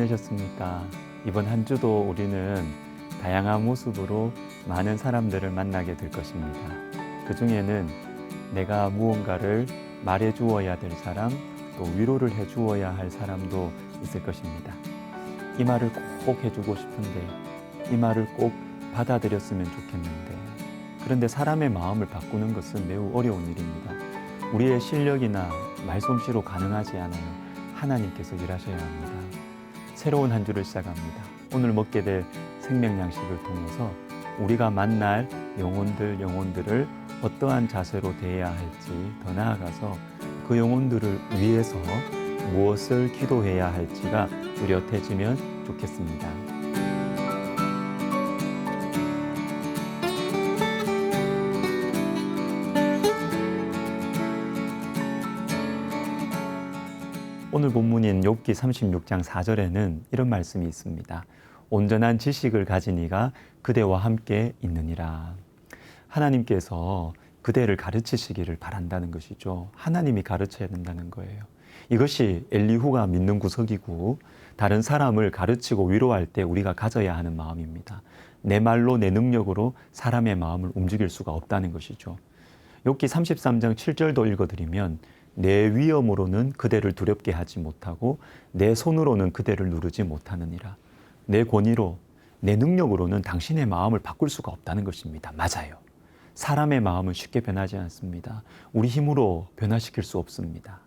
보내셨습니까? 이번 한 주도 우리는 다양한 모습으로 많은 사람들을 만나게 될 것입니다. 그 중에는 내가 무언가를 말해 주어야 될 사람, 또 위로를 해 주어야 할 사람도 있을 것입니다. 이 말을 꼭 해주고 싶은데, 이 말을 꼭 받아들였으면 좋겠는데, 그런데 사람의 마음을 바꾸는 것은 매우 어려운 일입니다. 우리의 실력이나 말솜씨로 가능하지 않아요. 하나님께서 일하셔야 합니다. 새로운 한 주를 시작합니다. 오늘 먹게 될 생명 양식을 통해서 우리가 만날 영혼들을 어떠한 자세로 대해야 할지, 더 나아가서 그 영혼들을 위해서 무엇을 기도해야 할지가 뚜렷해지면 좋겠습니다. 오늘 본문인 욥기 36장 4절에는 이런 말씀이 있습니다. 온전한 지식을 가진 이가 그대와 함께 있느니라. 하나님께서 그대를 가르치시기를 바란다는 것이죠. 하나님이 가르쳐야 된다는 거예요. 이것이 엘리후가 믿는 구석이고, 다른 사람을 가르치고 위로할 때 우리가 가져야 하는 마음입니다. 내 말로 내 능력으로 사람의 마음을 움직일 수가 없다는 것이죠. 욥기 33장 7절도 읽어드리면, 내 위엄으로는 그대를 두렵게 하지 못하고 내 손으로는 그대를 누르지 못하느니라. 내 권위로, 내 능력으로는 당신의 마음을 바꿀 수가 없다는 것입니다. 맞아요. 사람의 마음은 쉽게 변하지 않습니다. 우리 힘으로 변화시킬 수 없습니다.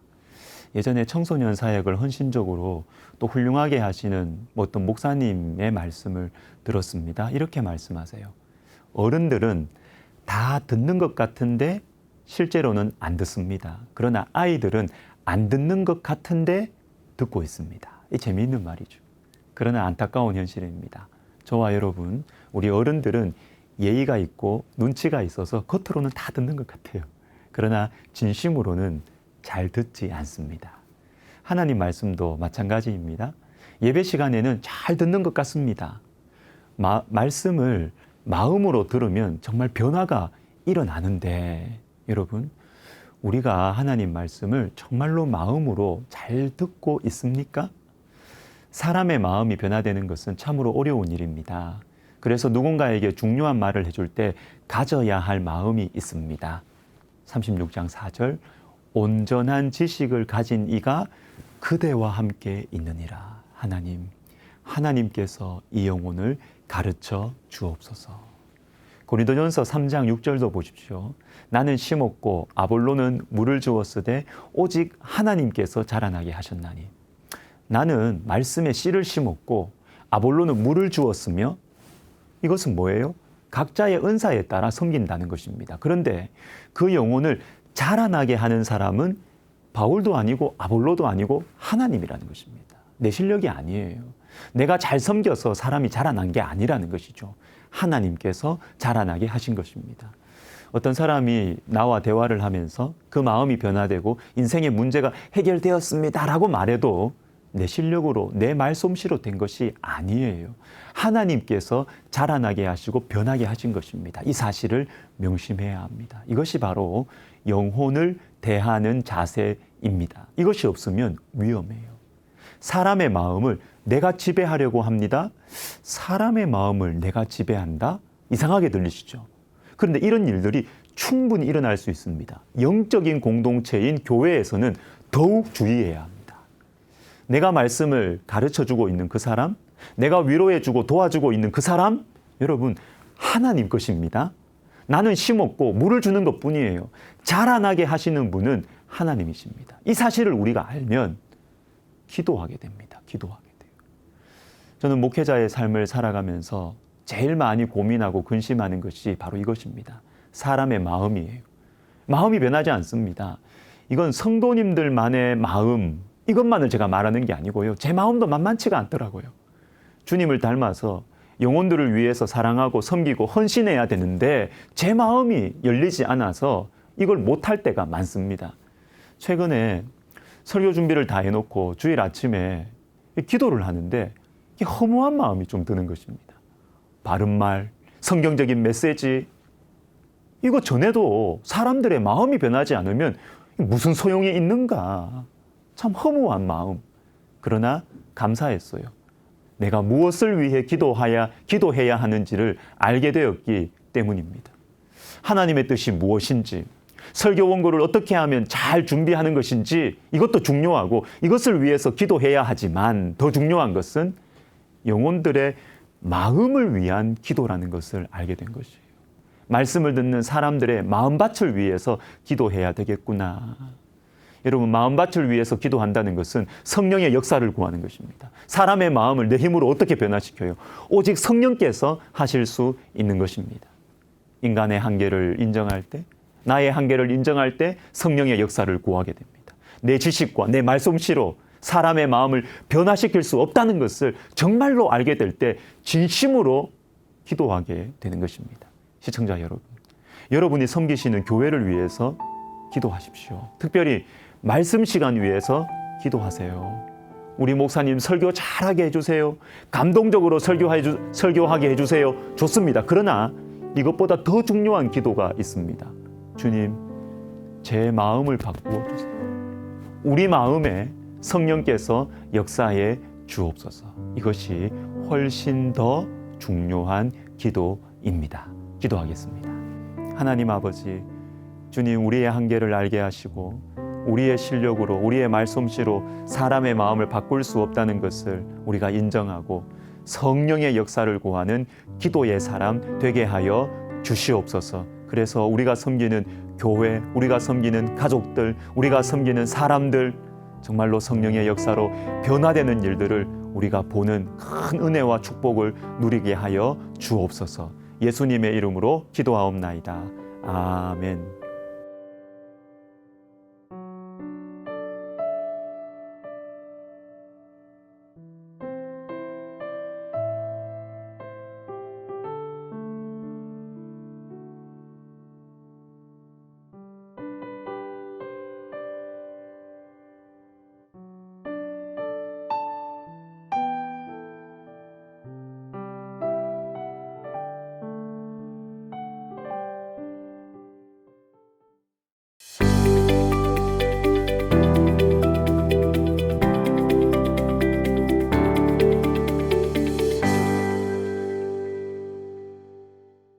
예전에 청소년 사역을 헌신적으로 또 훌륭하게 하시는 어떤 목사님의 말씀을 들었습니다. 이렇게 말씀하세요. 어른들은 다 듣는 것 같은데 실제로는 안 듣습니다. 그러나 아이들은 안 듣는 것 같은데 듣고 있습니다. 이 재미있는 말이죠. 그러나 안타까운 현실입니다. 저와 여러분, 우리 어른들은 예의가 있고 눈치가 있어서 겉으로는 다 듣는 것 같아요. 그러나 진심으로는 잘 듣지 않습니다. 하나님 말씀도 마찬가지입니다. 예배 시간에는 잘 듣는 것 같습니다. 말씀을 마음으로 들으면 정말 변화가 일어나는데, 여러분, 우리가 하나님 말씀을 정말로 마음으로 잘 듣고 있습니까? 사람의 마음이 변화되는 것은 참으로 어려운 일입니다. 그래서 누군가에게 중요한 말을 해줄 때 가져야 할 마음이 있습니다. 36장 4절, 온전한 지식을 가진 이가 그대와 함께 있느니라. 하나님께서 이 영혼을 가르쳐 주옵소서. 고린도전서 3장 6절도 보십시오. 나는 심었고 아볼로는 물을 주었으되 오직 하나님께서 자라나게 하셨나니. 나는 말씀에 씨를 심었고 아볼로는 물을 주었으며, 이것은 뭐예요? 각자의 은사에 따라 섬긴다는 것입니다. 그런데 그 영혼을 자라나게 하는 사람은 바울도 아니고 아볼로도 아니고 하나님이라는 것입니다. 내 실력이 아니에요. 내가 잘 섬겨서 사람이 자라난 게 아니라는 것이죠. 하나님께서 자라나게 하신 것입니다. 어떤 사람이 나와 대화를 하면서 그 마음이 변화되고 인생의 문제가 해결되었습니다라고 말해도 내 실력으로, 내 말솜씨로 된 것이 아니에요. 하나님께서 자라나게 하시고 변하게 하신 것입니다. 이 사실을 명심해야 합니다. 이것이 바로 영혼을 대하는 자세입니다. 이것이 없으면 위험해요. 사람의 마음을 내가 지배하려고 합니다. 사람의 마음을 내가 지배한다? 이상하게 들리시죠? 그런데 이런 일들이 충분히 일어날 수 있습니다. 영적인 공동체인 교회에서는 더욱 주의해야 합니다. 내가 말씀을 가르쳐주고 있는 그 사람, 내가 위로해주고 도와주고 있는 그 사람, 여러분, 하나님 것입니다. 나는 심었고 물을 주는 것뿐이에요. 자라나게 하시는 분은 하나님이십니다. 이 사실을 우리가 알면 기도하게 됩니다. 기도하게 돼요. 저는 목회자의 삶을 살아가면서 제일 많이 고민하고 근심하는 것이 바로 이것입니다. 사람의 마음이에요. 마음이 변하지 않습니다. 이건 성도님들만의 마음, 이것만을 제가 말하는 게 아니고요. 제 마음도 만만치가 않더라고요. 주님을 닮아서 영혼들을 위해서 사랑하고 섬기고 헌신해야 되는데 제 마음이 열리지 않아서 이걸 못할 때가 많습니다. 최근에 설교 준비를 다 해놓고 주일 아침에 기도를 하는데 허무한 마음이 좀 드는 것입니다. 바른 말, 성경적인 메시지, 이거 전에도 사람들의 마음이 변하지 않으면 무슨 소용이 있는가. 참 허무한 마음. 그러나 감사했어요. 내가 무엇을 위해 기도해야 하는지를 알게 되었기 때문입니다. 하나님의 뜻이 무엇인지, 설교 원고를 어떻게 하면 잘 준비하는 것인지 이것도 중요하고 이것을 위해서 기도해야 하지만 더 중요한 것은 영혼들의 마음을 위한 기도라는 것을 알게 된 것이에요. 말씀을 듣는 사람들의 마음밭을 위해서 기도해야 되겠구나. 여러분, 마음밭을 위해서 기도한다는 것은 성령의 역사를 구하는 것입니다. 사람의 마음을 내 힘으로 어떻게 변화시켜요? 오직 성령께서 하실 수 있는 것입니다. 인간의 한계를 인정할 때, 나의 한계를 인정할 때 성령의 역사를 구하게 됩니다. 내 지식과 내 말솜씨로 사람의 마음을 변화시킬 수 없다는 것을 정말로 알게 될 때 진심으로 기도하게 되는 것입니다. 시청자 여러분, 여러분이 섬기시는 교회를 위해서 기도하십시오. 특별히 말씀 시간 위해서 기도하세요. 우리 목사님 설교 잘하게 해주세요. 감동적으로 설교하게 해주세요. 좋습니다. 그러나 이것보다 더 중요한 기도가 있습니다. 주님, 제 마음을 바꾸어 주세요. 우리 마음에 성령께서 역사해 주옵소서. 이것이 훨씬 더 중요한 기도입니다. 기도하겠습니다. 하나님 아버지, 주님, 우리의 한계를 알게 하시고 우리의 실력으로, 우리의 말솜씨로 사람의 마음을 바꿀 수 없다는 것을 우리가 인정하고 성령의 역사를 구하는 기도의 사람 되게 하여 주시옵소서. 그래서 우리가 섬기는 교회, 우리가 섬기는 가족들, 우리가 섬기는 사람들, 정말로 성령의 역사로 변화되는 일들을 우리가 보는 큰 은혜와 축복을 누리게 하여 주옵소서. 예수님의 이름으로 기도하옵나이다. 아멘.